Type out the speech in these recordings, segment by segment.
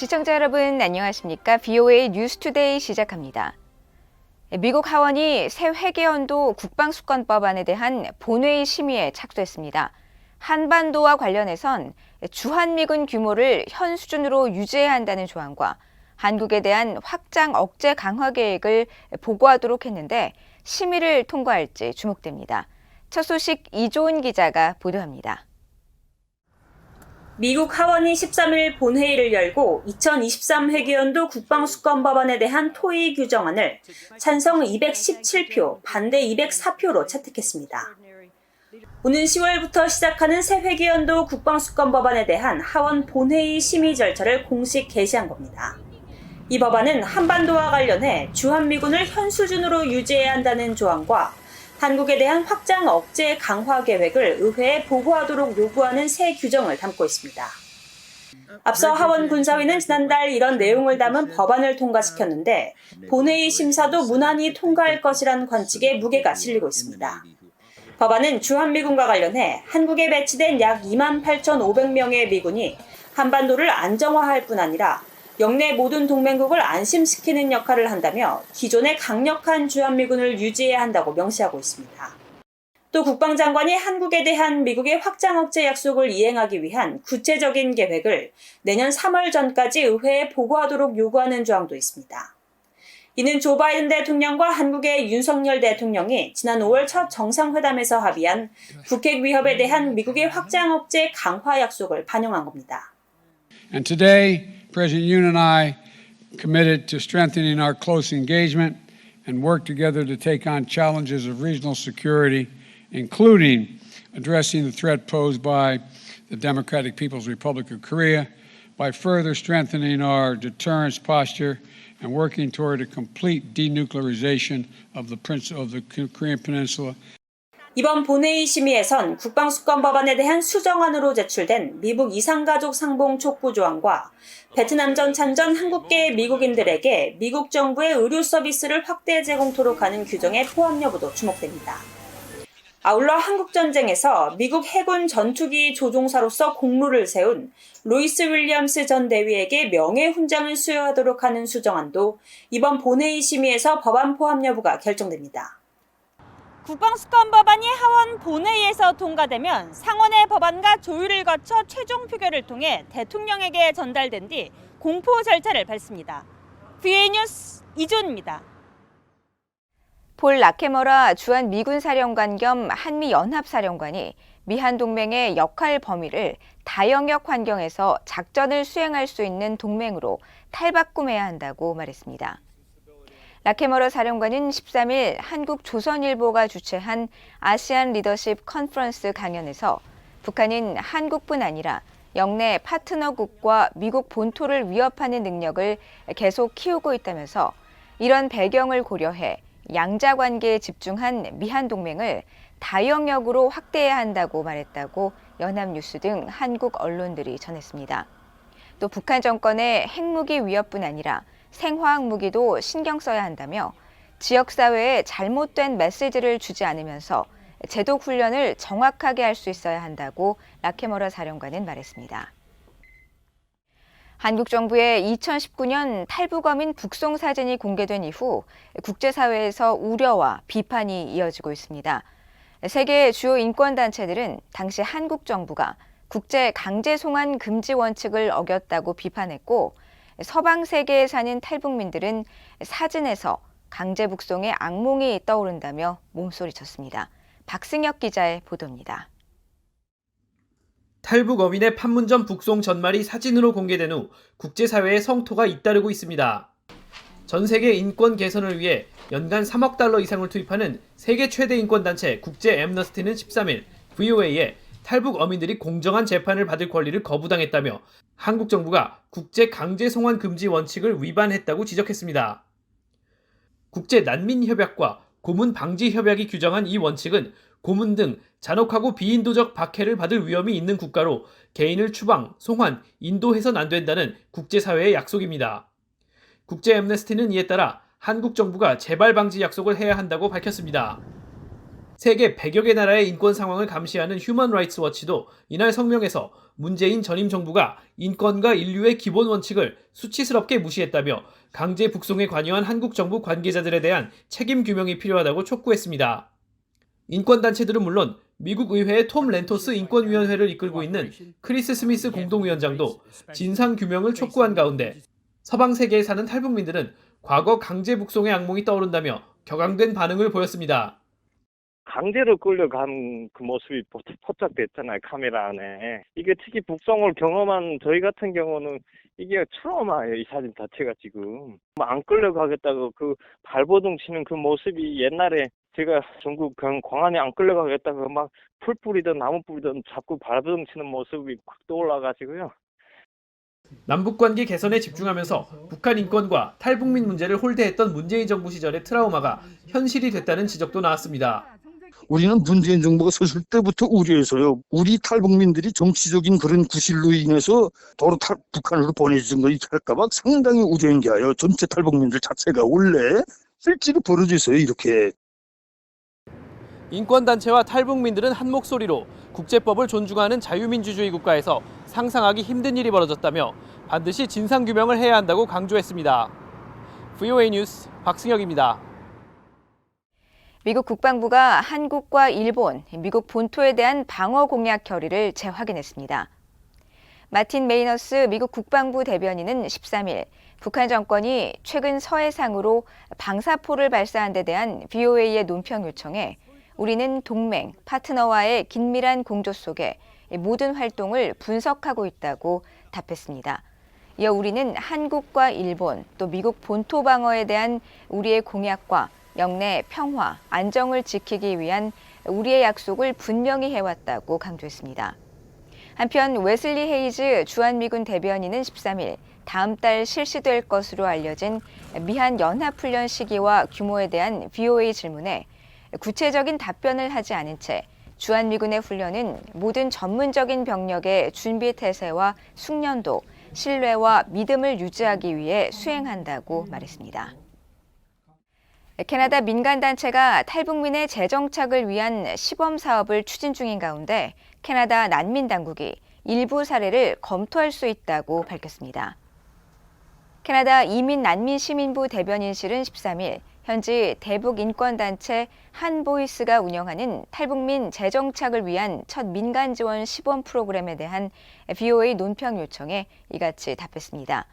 시청자 여러분 안녕하십니까? VOA 뉴스투데이 시작합니다. 미국 하원이 새 회계연도 국방수권법안에 대한 본회의 심의에 착수했습니다. 한반도와 관련해선 주한미군 규모를 현 수준으로 유지해야 한다는 조항과 한국에 대한 확장 억제 강화 계획을 보고하도록 했는데 심의를 통과할지 주목됩니다. 첫 소식 이조은 기자가 보도합니다. 미국 하원이 13일 본회의를 열고 2023 회계연도 국방수권법안에 대한 토의 규정안을 찬성 217표, 반대 204표로 채택했습니다. 오는 10월부터 시작하는 새 회계연도 국방수권법안에 대한 하원 본회의 심의 절차를 공식 개시한 겁니다. 이 법안은 한반도와 관련해 주한미군을 현 수준으로 유지해야 한다는 조항과 한국에 대한 확장 억제 강화 계획을 의회에 보고하도록 요구하는 새 규정을 담고 있습니다. 앞서 하원 군사위는 지난달 이런 내용을 담은 법안을 통과시켰는데 본회의 심사도 무난히 통과할 것이란 관측에 무게가 실리고 있습니다. 법안은 주한미군과 관련해 한국에 배치된 약 28,500명의 미군이 한반도를 안정화할 뿐 아니라 영내 모든 동맹국을 안심시키는 역할을 한다며 기존의 강력한 주한미군을 유지해야 한다고 명시하고 있습니다. 또 국방장관이 한국에 대한 미국의 확장 억제 약속을 이행하기 위한 구체적인 계획을 내년 3월 전까지 의회에 보고하도록 요구하는 조항도 있습니다. 이는 조 바이든 대통령과 한국의 윤석열 대통령이 지난 5월 첫 정상회담에서 합의한 북핵 위협에 대한 미국의 확장 억제 강화 약속을 반영한 겁니다. And today, President Yoon and I committed to strengthening our close engagement and work together to take on challenges of regional security, including addressing the threat posed by the Democratic People's Republic of Korea, by further strengthening our deterrence posture and working toward a complete denuclearization of the Korean Peninsula. 이번 본회의 심의에선 국방수권법안에 대한 수정안으로 제출된 미국 이산가족 상봉 촉구 조항과 베트남전 참전 한국계 미국인들에게 미국 정부의 의료 서비스를 확대 제공토록 하는 규정의 포함 여부도 주목됩니다. 아울러 한국전쟁에서 미국 해군 전투기 조종사로서 공로를 세운 로이스 윌리엄스 전 대위에게 명예훈장을 수여하도록 하는 수정안도 이번 본회의 심의에서 법안 포함 여부가 결정됩니다. 국방수권법안이 하원 본회의에서 통과되면 상원의 법안과 조율을 거쳐 최종 표결을 통해 대통령에게 전달된 뒤 공포 절차를 밟습니다. VOA 뉴스 이조은입니다. 폴 라케머라 주한 미군 사령관 겸 한미 연합사령관이 미한 동맹의 역할 범위를 다영역 환경에서 작전을 수행할 수 있는 동맹으로 탈바꿈해야 한다고 말했습니다. 라케머러 사령관은 13일 한국 조선일보가 주최한 아시안 리더십 컨퍼런스 강연에서 북한은 한국뿐 아니라 영내 파트너국과 미국 본토를 위협하는 능력을 계속 키우고 있다면서 이런 배경을 고려해 양자 관계에 집중한 미한 동맹을 다영역으로 확대해야 한다고 말했다고 연합뉴스 등 한국 언론들이 전했습니다. 또 북한 정권의 핵무기 위협뿐 아니라 생화학 무기도 신경 써야 한다며 지역사회에 잘못된 메시지를 주지 않으면서 제독 훈련을 정확하게 할 수 있어야 한다고 라케머러 사령관은 말했습니다. 한국 정부의 2019년 탈북어민 북송 사진이 공개된 이후 국제사회에서 우려와 비판이 이어지고 있습니다. 세계 주요 인권단체들은 당시 한국 정부가 국제 강제 송환 금지 원칙을 어겼다고 비판했고 서방 세계에 사는 탈북민들은 사진에서 강제 북송의 악몽이 떠오른다며 몸소리쳤습니다. 박승혁 기자의 보도입니다. 탈북 어민의 판문점 북송 전말이 사진으로 공개된 후 국제사회의 성토가 잇따르고 있습니다. 전 세계 인권 개선을 위해 연간 3억 달러 이상을 투입하는 세계 최대 인권단체 국제 앰너스티는 13일 VOA에 탈북 어민들이 공정한 재판을 받을 권리를 거부당했다며 한국 정부가 국제 강제 송환 금지 원칙을 위반했다고 지적했습니다. 국제 난민협약과 고문 방지 협약이 규정한 이 원칙은 고문 등 잔혹하고 비인도적 박해를 받을 위험이 있는 국가로 개인을 추방, 송환, 인도해선 안 된다는 국제사회의 약속입니다. 국제 앰너스티는 이에 따라 한국 정부가 재발 방지 약속을 해야 한다고 밝혔습니다. 세계 100여 개 나라의 인권 상황을 감시하는 휴먼 라이츠 워치도 이날 성명에서 문재인 전임 정부가 인권과 인류의 기본 원칙을 수치스럽게 무시했다며 강제 북송에 관여한 한국 정부 관계자들에 대한 책임 규명이 필요하다고 촉구했습니다. 인권단체들은 물론 미국 의회의 톰 렌토스 인권위원회를 이끌고 있는 크리스 스미스 공동위원장도 진상규명을 촉구한 가운데 서방 세계에 사는 탈북민들은 과거 강제 북송의 악몽이 떠오른다며 격앙된 반응을 보였습니다. 강제로 끌려간 그 모습이 포착됐잖아요, 카메라 안에. 이게 특히 북송을 경험한 저희 같은 경우는 이게 트라우마예요, 이 사진 자체가 지금. 안 끌려가겠다고 그 발버둥 치는 그 모습이 옛날에 제가 전국 광안에 안 끌려가겠다고 막 풀 뿌리든 나무 뿌리든 자꾸 발버둥 치는 모습이 확 떠올라가지고요. 남북관계 개선에 집중하면서 북한 인권과 탈북민 문제를 홀대했던 문재인 정부 시절의 트라우마가 현실이 됐다는 지적도 나왔습니다. 우리는 문재인 정부가 섰을 때부터 우려해서요. 우리 탈북민들이 정치적인 그런 구실로 인해서 도로 북한으로 보내진 거 이렇게 할까 봐 상당히 우려한 게 아니에요. 전체 탈북민들 자체가 원래 실제로 벌어져서요, 이렇게. 인권단체와 탈북민들은 한 목소리로 국제법을 존중하는 자유민주주의 국가에서 상상하기 힘든 일이 벌어졌다며 반드시 진상규명을 해야 한다고 강조했습니다. VOA 뉴스 박승혁입니다. 미국 국방부가 한국과 일본, 미국 본토에 대한 방어 공약 결의를 재확인했습니다. 마틴 메이너스 미국 국방부 대변인은 13일 북한 정권이 최근 서해상으로 방사포를 발사한 데 대한 VOA의 논평 요청에 우리는 동맹, 파트너와의 긴밀한 공조 속에 모든 활동을 분석하고 있다고 답했습니다. 이어 우리는 한국과 일본, 또 미국 본토 방어에 대한 우리의 공약과 영내 평화, 안정을 지키기 위한 우리의 약속을 분명히 해왔다고 강조했습니다. 한편 웨슬리 헤이즈 주한미군 대변인은 13일 다음 달 실시될 것으로 알려진 미한 연합훈련 시기와 규모에 대한 VOA 질문에 구체적인 답변을 하지 않은 채 주한미군의 훈련은 모든 전문적인 병력의 준비 태세와 숙련도, 신뢰와 믿음을 유지하기 위해 수행한다고 말했습니다. 캐나다 민간단체가 탈북민의 재정착을 위한 시범 사업을 추진 중인 가운데 캐나다 난민당국이 일부 사례를 검토할 수 있다고 밝혔습니다. 캐나다 이민난민시민부 대변인실은 13일 현지 대북 인권단체 한보이스가 운영하는 탈북민 재정착을 위한 첫 민간 지원 시범 프로그램에 대한 VOA 논평 요청에 이같이 답했습니다.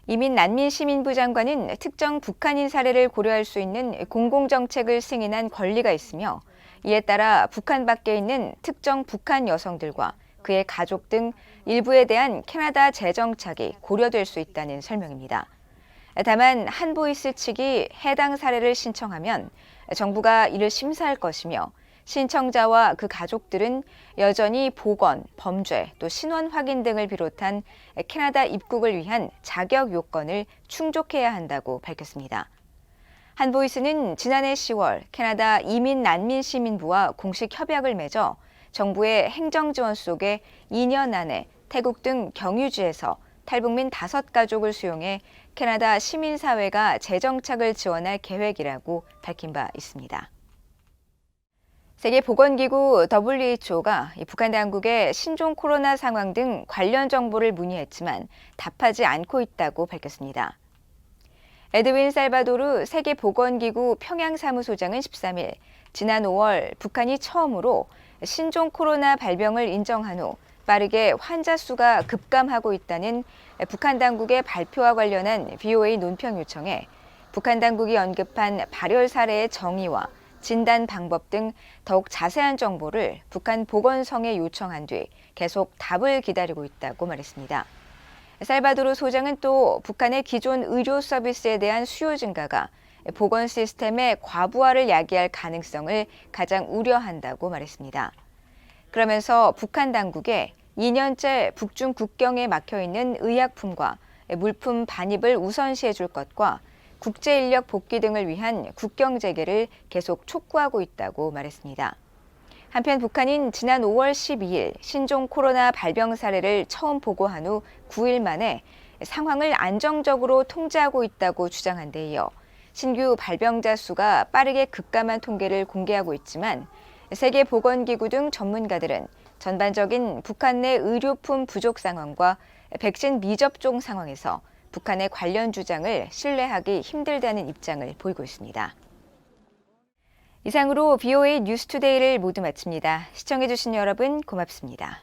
이민난민시민부 장관은 특정 북한인 사례를 고려할 수 있는 공공정책을 승인한 권리가 있으며 이에 따라 북한 밖에 있는 특정 북한 여성들과 그의 가족 등 일부에 대한 캐나다 재정착이 고려될 수 있다는 설명입니다. 다만 한보이스 측이 해당 사례를 신청하면 정부가 이를 심사할 것이며 신청자와 그 가족들은 여전히 보건, 범죄, 또 신원 확인 등을 비롯한 캐나다 입국을 위한 자격 요건을 충족해야 한다고 밝혔습니다. 한보이스는 지난해 10월 캐나다 이민난민시민부와 공식 협약을 맺어 정부의 행정 지원 속에 2년 안에 태국 등 경유지에서 탈북민 5가족을 수용해 캐나다 시민사회가 재정착을 지원할 계획이라고 밝힌 바 있습니다. 세계보건기구 WHO가 북한 당국의 신종 코로나 상황 등 관련 정보를 문의했지만 답하지 않고 있다고 밝혔습니다. 에드윈 살바도르 세계보건기구 평양사무소장은 13일 지난 5월 북한이 처음으로 신종 코로나 발병을 인정한 후 빠르게 환자 수가 급감하고 있다는 북한 당국의 발표와 관련한 VOA 논평 요청에 북한 당국이 언급한 발열 사례의 정의와 진단 방법 등 더욱 자세한 정보를 북한 보건성에 요청한 뒤 계속 답을 기다리고 있다고 말했습니다. 살바도르 소장은 또 북한의 기존 의료 서비스에 대한 수요 증가가 보건 시스템의 과부하를 야기할 가능성을 가장 우려한다고 말했습니다. 그러면서 북한 당국에 2년째 북중 국경에 막혀있는 의약품과 물품 반입을 우선시해 줄 것과 국제 인력 복귀 등을 위한 국경 재개를 계속 촉구하고 있다고 말했습니다. 한편 북한인 지난 5월 12일 신종 코로나 발병 사례를 처음 보고한 후 9일 만에 상황을 안정적으로 통제하고 있다고 주장한 데 이어 신규 발병자 수가 빠르게 급감한 통계를 공개하고 있지만 세계보건기구 등 전문가들은 전반적인 북한 내 의료품 부족 상황과 백신 미접종 상황에서 북한의 관련 주장을 신뢰하기 힘들다는 입장을 보이고 있습니다. 이상으로 BOA 뉴스투데이를 모두 마칩니다. 시청해주신 여러분 고맙습니다.